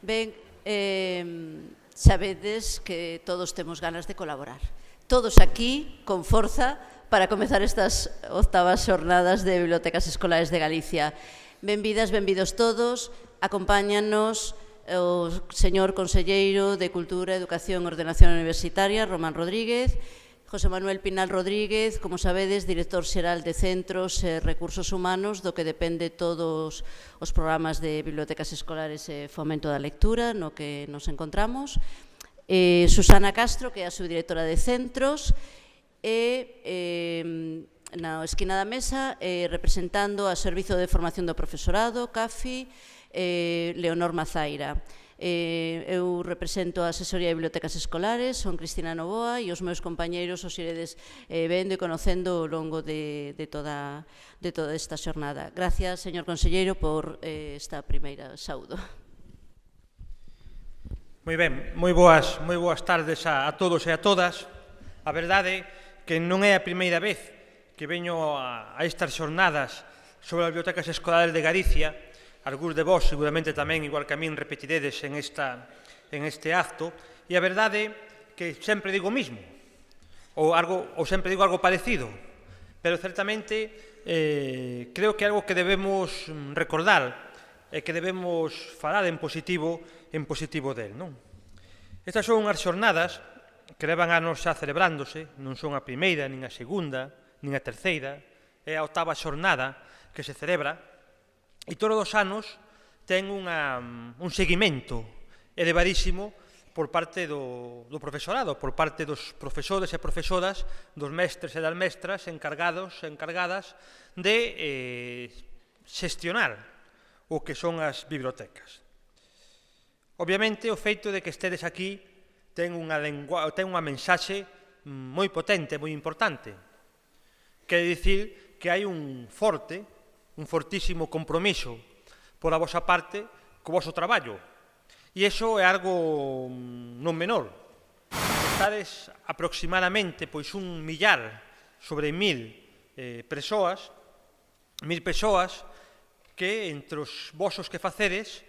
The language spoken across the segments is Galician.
Ben, sabedes que todos temos ganas de colaborar. Todos aquí, con forza, para comezar estas 8ª xornadas de Bibliotecas Escolares de Galicia. Benvidas, benvidos todos. Acompáñanos o señor Conselleiro de Cultura, Educación e Ordenación Universitaria, Román Rodríguez, José Manuel Pinal Rodríguez, como sabedes, director xeral de Centros e Recursos Humanos, do que depende todos os programas de Bibliotecas Escolares e Fomento da Lectura, no que nos encontramos. Susana Castro, que é a subdirectora de Centros, e na esquina da mesa, representando a Servizo de Formación do Profesorado, CAFI, Leonor Mazaira. Eu represento a Asesoría de Bibliotecas Escolares, son Cristina Novoa, e os meus compañeiros os iredes vendo e conocendo ao longo de toda esta xornada. Gracias, señor conselleiro, por esta primeira saúdo. Moi ben, moi boas tardes a todos e a todas. A verdade que non é a primeira vez que veño a estas xornadas sobre as bibliotecas escolares de Galicia. Algúns de vós, seguramente tamén, igual que a min, repetiredes en este acto, e a verdade que sempre digo o mismo, ou sempre digo algo parecido, pero certamente creo que é algo que debemos recordar e que debemos falar en positivo del, non? Estas son unhas xornadas que levan anos xa celebrándose, non son a primeira, nin a segunda, nin a terceira, é a 8ª xornada que se celebra. E todos os anos ten un seguimento elevadísimo por parte do profesorado, por parte dos profesores e profesoras, dos mestres e das mestras encargados e encargadas de xestionar o que son as bibliotecas. Obviamente, o feito de que estedes aquí ten unha mensaxe moi potente, moi importante. Quere dicir que hai un fortísimo compromiso pola vosa parte co voso traballo. E iso é algo non menor. Estades aproximadamente un millar sobre 1000 persoas que entre os vosos que facedes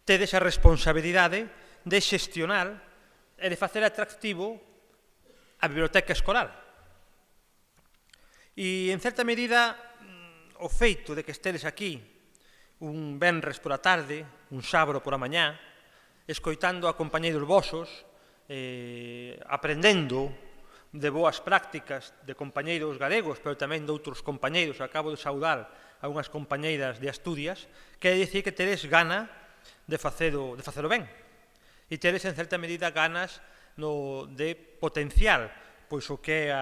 tedes a responsabilidade de xestionar e de facer atractivo a biblioteca escolar. E, en certa medida, o feito de que estedes aquí un venres pola tarde, un sábado pola mañá, escoitando a compañeiros vosos, aprendendo de boas prácticas de compañeiros galegos, pero tamén de outros compañeiros, acabo de saudar a unhas compañeiras de Asturias, quere dicir que tedes gana de facelo ben. E tedes, en certa medida, ganas de potenciar o que é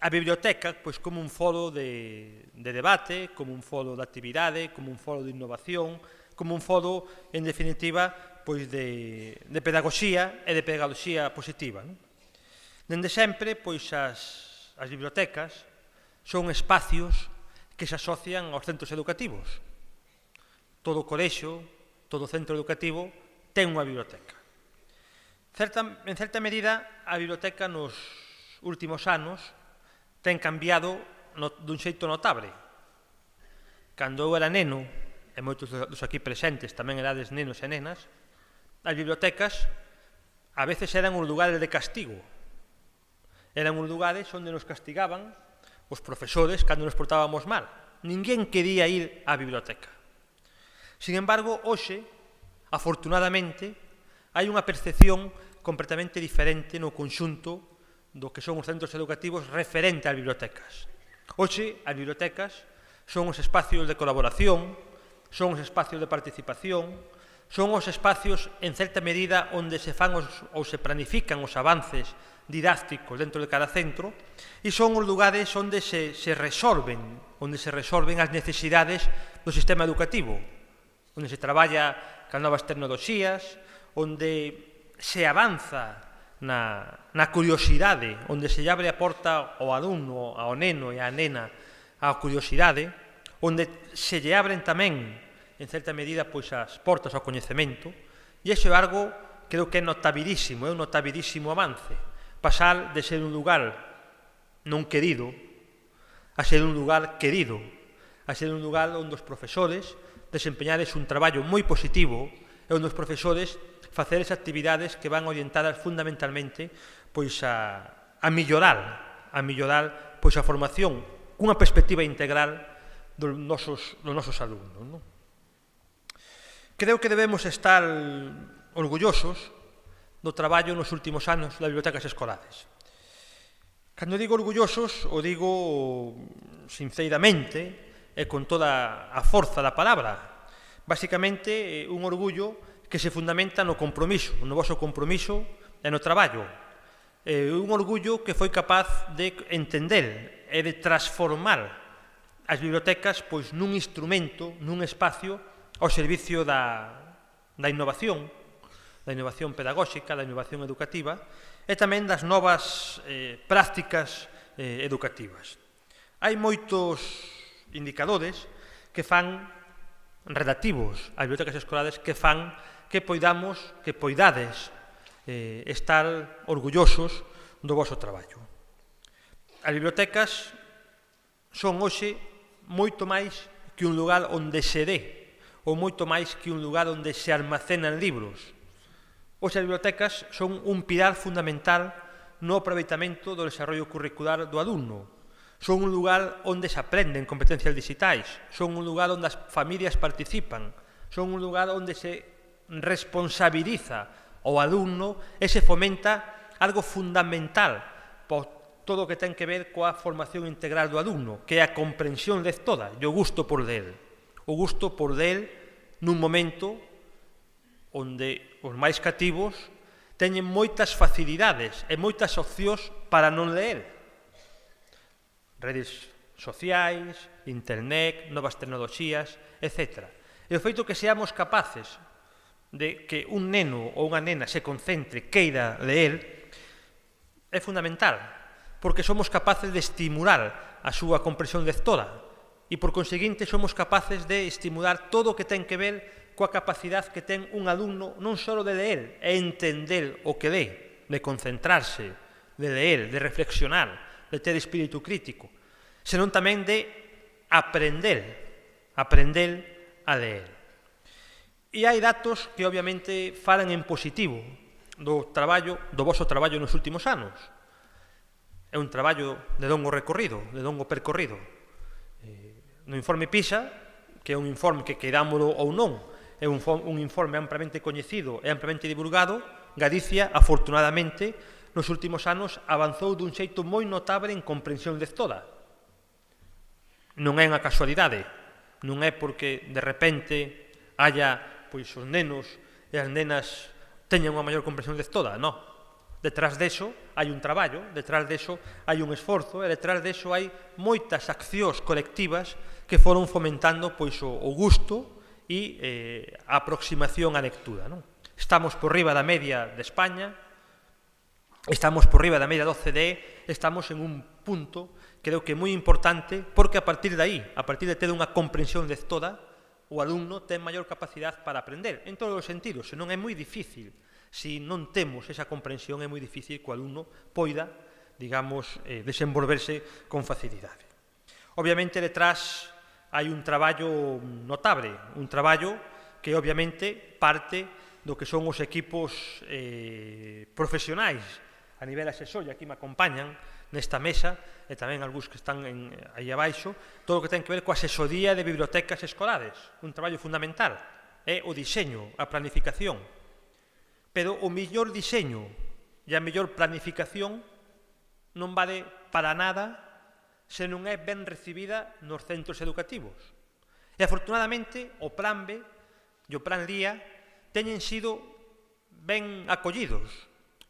a biblioteca como un foro de debate, como un foro de actividade, como un foro de innovación, como un foro, en definitiva, de pedagogía e de pedagogía positiva. Dende sempre, as bibliotecas son espacios que se asocian aos centros educativos. Todo colexio, todo centro educativo ten unha biblioteca. En certa medida, a biblioteca nos últimos anos ten cambiado dun xeito notable. Cando eu era neno, e moitos dos aquí presentes tamén erades nenos e nenas, as bibliotecas a veces eran uns lugares de castigo. Eran uns lugares onde nos castigaban os profesores cando nos portábamos mal. Ninguén quería ir á biblioteca. Sin embargo, hoxe, afortunadamente, hai unha percepción completamente diferente no conxunto do que son os centros educativos referente ás bibliotecas. Hoxe, as bibliotecas son os espacios de colaboración, son os espacios de participación, son os espacios, en certa medida, onde se fan ou se planifican os avances didácticos dentro de cada centro, e son os lugares onde se resolven as necesidades do sistema educativo, onde se traballa con novas tecnoloxías, onde se avanza na curiosidade, onde se abre a porta ao alumno, ao neno e á nena á curiosidade, onde se lle abren tamén, en certa medida, as portas ao coñecemento, e iso é algo, creo que é notabilísimo, é un notabilísimo avance. Pasar de ser un lugar non querido a ser un lugar querido, a ser un lugar onde os profesores desempeñades un traballo moi positivo e onde os profesores facer esas actividades que van orientadas fundamentalmente pois a mellorar pois a formación cunha perspectiva integral dos nosos alumnos, non? Creo que debemos estar orgullosos do traballo nos últimos anos das bibliotecas escolares. Cando digo orgullosos, o digo sinceramente e con toda a forza da palabra. Basicamente, un orgullo que se fundamenta no compromiso, no voso compromiso e no traballo. Un orgullo que foi capaz de entender e de transformar as bibliotecas pois nun instrumento, nun espacio ao servicio da innovación pedagóxica, da innovación educativa e tamén das novas prácticas educativas. Hai moitos indicadores que fan relativos ás bibliotecas escolares que fan que poidades estar orgullosos do voso traballo. As bibliotecas son hoxe moito máis que un lugar onde se dé ou moito máis que un lugar onde se almacenan libros. Hoxe as bibliotecas son un pilar fundamental no aproveitamento do desarrollo curricular do alumno. Son un lugar onde se aprenden competencias digitais, son un lugar onde as familias participan, son un lugar onde se responsabiliza o alumno e se fomenta algo fundamental por todo o que ten que ver coa formación integral do alumno, que é a comprensión lectora e o gusto por ler. O gusto por ler nun momento onde os máis cativos teñen moitas facilidades e moitas opcións para non ler. Redes sociais, internet, novas tecnoloxías, etc. E o feito que seamos capaces de que un neno ou unha nena se concentre, queira ler, é fundamental, porque somos capaces de estimular a súa comprensión lectora e, por conseguinte, somos capaces de estimular todo o que ten que ver coa capacidade que ten un alumno non só de ler e entender o que lé, de concentrarse, de ler, de reflexionar, de ter espírito crítico, senón tamén de aprender a ler. E hai datos que, obviamente, falan en positivo do voso traballo nos últimos anos. É un traballo de longo recorrido, de longo percorrido. No informe PISA, que é un informe que queirámolo ou non, é un informe amplamente coñecido e amplamente divulgado, Galicia, afortunadamente, nos últimos anos avanzou dun xeito moi notable en comprensión lectora. Non é unha casualidade, non é porque de repente haya pois os nenos e as nenas teñan unha maior comprensión lectora, non. Detrás deso hai un traballo, detrás deso hai un esforzo e detrás deso hai moitas accións colectivas que foron fomentando pois o gusto e a aproximación á lectura, non? Estamos por riba da media de España, estamos por riba da media da OCDE, estamos en un punto creo que moi importante porque a partir de aí, a partir de ter unha comprensión lectora, o alumno ten maior capacidade para aprender, en todos os sentidos, senón é moi difícil. Se non temos esa comprensión, é moi difícil que o alumno poida, digamos, desenvolverse con facilidade. Obviamente, detrás hai un traballo notable, un traballo que, obviamente, parte do que son os equipos profesionais a nivel asesor, e aquí me acompañan nesta mesa, e tamén algúns que están aí abaixo, todo o que ten que ver coa asesoría de bibliotecas escolares, un traballo fundamental, é o diseño, a planificación. Pero o mellor diseño e a mellor planificación non vale para nada se non é ben recibida nos centros educativos. E, afortunadamente, o Plan B e o Plan LIA teñen sido ben acollidos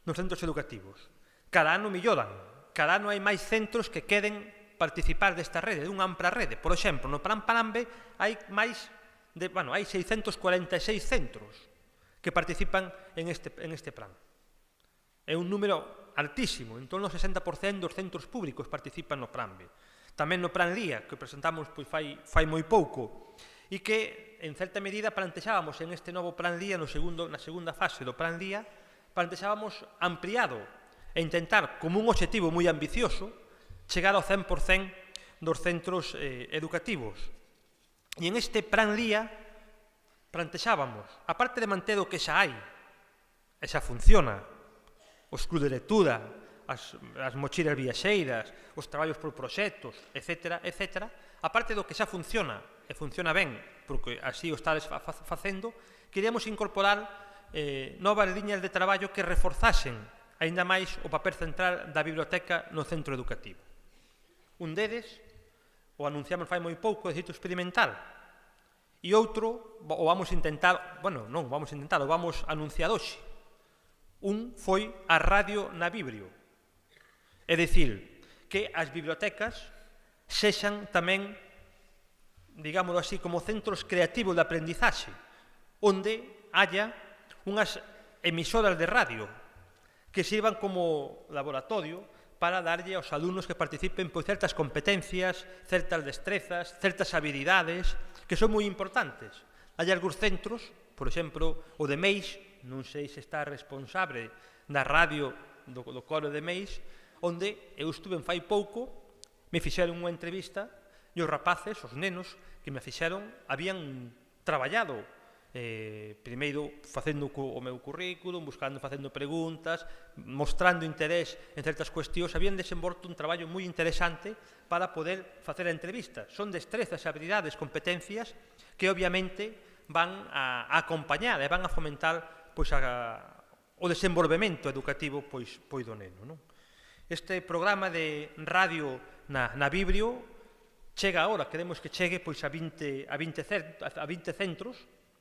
nos centros educativos. Cada ano melloran, cada ano hai máis centros que queren participar desta rede, dunha ampla rede. Por exemplo, no Plan B hai hai 646 centros que participan en este plan. É un número altísimo, en torno ao 60% dos centros públicos participan no Plan B. Tamén no Plan LIA, que presentamos fai moi pouco, e que, en certa medida, plantexábamos en este novo Plan LIA, na segunda fase do Plan LIA, plantexábamos ampliado e intentar, como un obxectivo moi ambicioso, chegar ao 100% dos centros educativos. E en este Plan LIA plantexábamos, aparte de manter o que xa hai, e xa funciona, os clubs de lectura, as mochilas viaxeiras, os traballos por proxectos, etc., etc., aparte do que xa funciona, e funciona ben, porque así o estades facendo, queríamos incorporar novas liñas de traballo que reforzasen aínda máis o papel central da biblioteca no centro educativo. Un deles, o anunciamos fai moi pouco, de xeito experimental, e outro, o vamos intentar, bueno, non, vamos intentar, o vamos anunciar hoxe. Un foi a radio na Bibrio, é dicir, que as bibliotecas sexan tamén, digámoslo así, como centros creativos de aprendizaxe, onde haya unhas emisoras de radio que sirvan como laboratorio para darlle aos alumnos que participen por certas competencias, certas destrezas, certas habilidades, que son moi importantes. Hai algúns centros, por exemplo, o de Meis, non sei se está responsable da radio do coro de Meis, onde eu estuve fai pouco, me fixeron unha entrevista e os rapaces, os nenos, que me fixeron, habían traballado primeiro facendo o meu currículum, facendo preguntas, mostrando interés en certas cuestións, habían desenvolto un traballo moi interesante para poder facer a entrevista. Son destrezas, habilidades, competencias que obviamente van a acompañar e van a fomentar o desenvolvemento educativo do neno. Este programa de radio na Bibrio chega agora, queremos que chegue a 20 centros.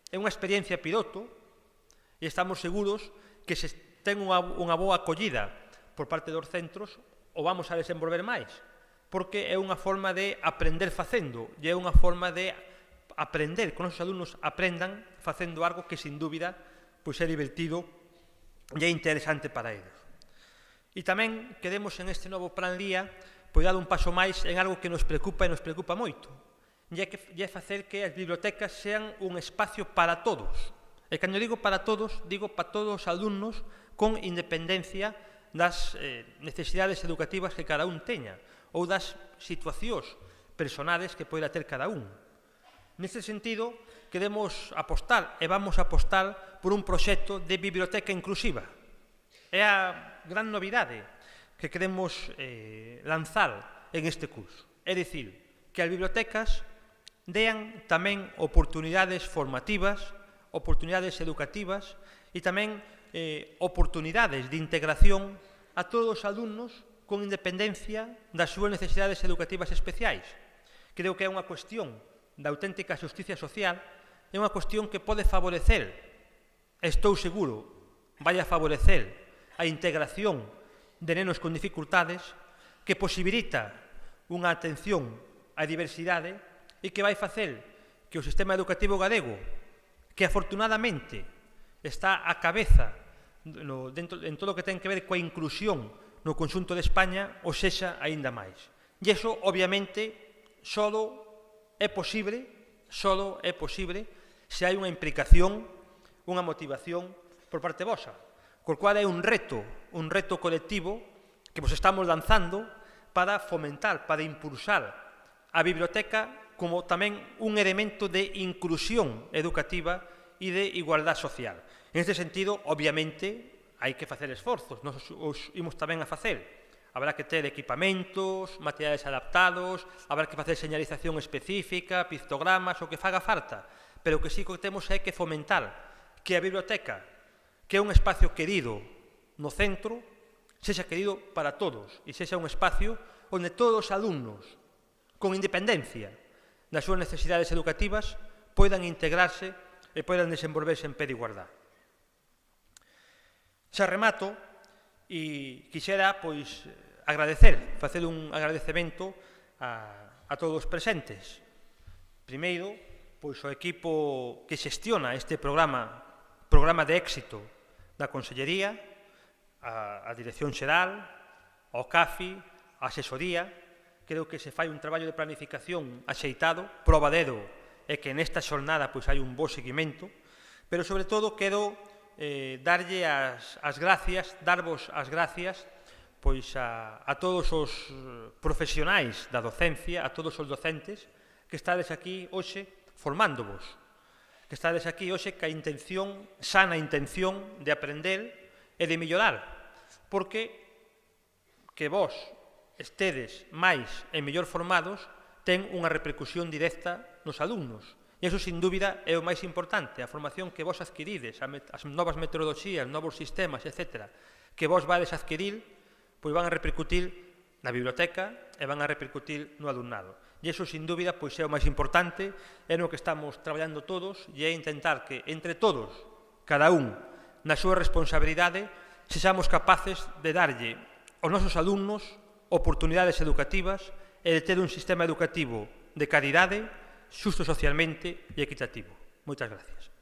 É unha experiencia piloto e estamos seguros que se ten unha boa acollida por parte dos centros o vamos a desenvolver máis, porque é unha forma de aprender facendo e é unha forma de aprender, que os alumnos aprendan facendo algo que, sin dúbida, é divertido e é interesante para eles. E tamén queremos en este novo Plan LÍA dar un paso máis en algo que nos preocupa e nos preocupa moito, e é facer que as bibliotecas sean un espacio para todos. E cando digo para todos, digo para todos os alumnos con independencia das necesidades educativas que cada un teña ou das situacións personales que poida ter cada un. Neste sentido, queremos apostar e vamos a apostar por un proxecto de biblioteca inclusiva. É a gran novidade que queremos lanzar en este curso. É dicir, que as bibliotecas dean tamén oportunidades formativas, oportunidades educativas e tamén oportunidades de integración a todos os alumnos con independencia das súas necesidades educativas especiais. Creo que é unha cuestión da auténtica xusticia social, é unha cuestión que pode favorecer, estou seguro, vai a favorecer a integración de nenos con dificultades, que posibilita unha atención á diversidade e que vai facer que o sistema educativo galego, que afortunadamente está á cabeza en todo o que ten que ver coa inclusión no conxunto de España, o sexa aínda máis. E iso, obviamente, só é posible se hai unha implicación, unha motivación por parte vosa, col cual é un reto colectivo que vos estamos lanzando para fomentar, para impulsar a biblioteca como tamén un elemento de inclusión educativa e de igualdade social. En este sentido, obviamente, hai que facer esforzos, nos os imos tamén a facer. Habrá que ter equipamentos, materiais adaptados, habrá que facer señalización específica, pictogramas, o que faga falta, pero o que sí que temos é que fomentar que a biblioteca, que é un espacio querido no centro, sexa querido para todos e sexa un espacio onde todos os alumnos, con independencia das súas necesidades educativas, poidan integrarse e poidan desenvolverse en pé de igualdade. Xa remato e quixera facer un agradecemento a todos os presentes. Primeiro, o equipo que xestiona este programa de éxito da Consellería, a Dirección Xeral, ao CAFI, a Asesoría. Creo que se fai un traballo de planificación axeitado, probadero, e que nesta xornada hai un bo seguimento, pero sobre todo quero darvos as gracias a todos os profesionais da docencia, a todos os docentes que estades aquí hoxe formándovos, que estades aquí hoxe ca intención, sana intención de aprender e de mellorar, porque que vos estedes máis e mellor formados ten unha repercusión directa nos alumnos. E iso, sin dúbida, é o máis importante, a formación que vos adquirides, as novas metodoloxías, novos sistemas, etc., que vos vades adquirir, pois van a repercutir na biblioteca e van a repercutir no alumnado. E iso, sin dúbida, pois é o máis importante, é no que estamos traballando todos, e é intentar que, entre todos, cada un, na súa responsabilidade, sexamos capaces de darlle aos nosos alumnos oportunidades educativas e de ter un sistema educativo de calidade, xusto socialmente e equitativo. Moitas gracias.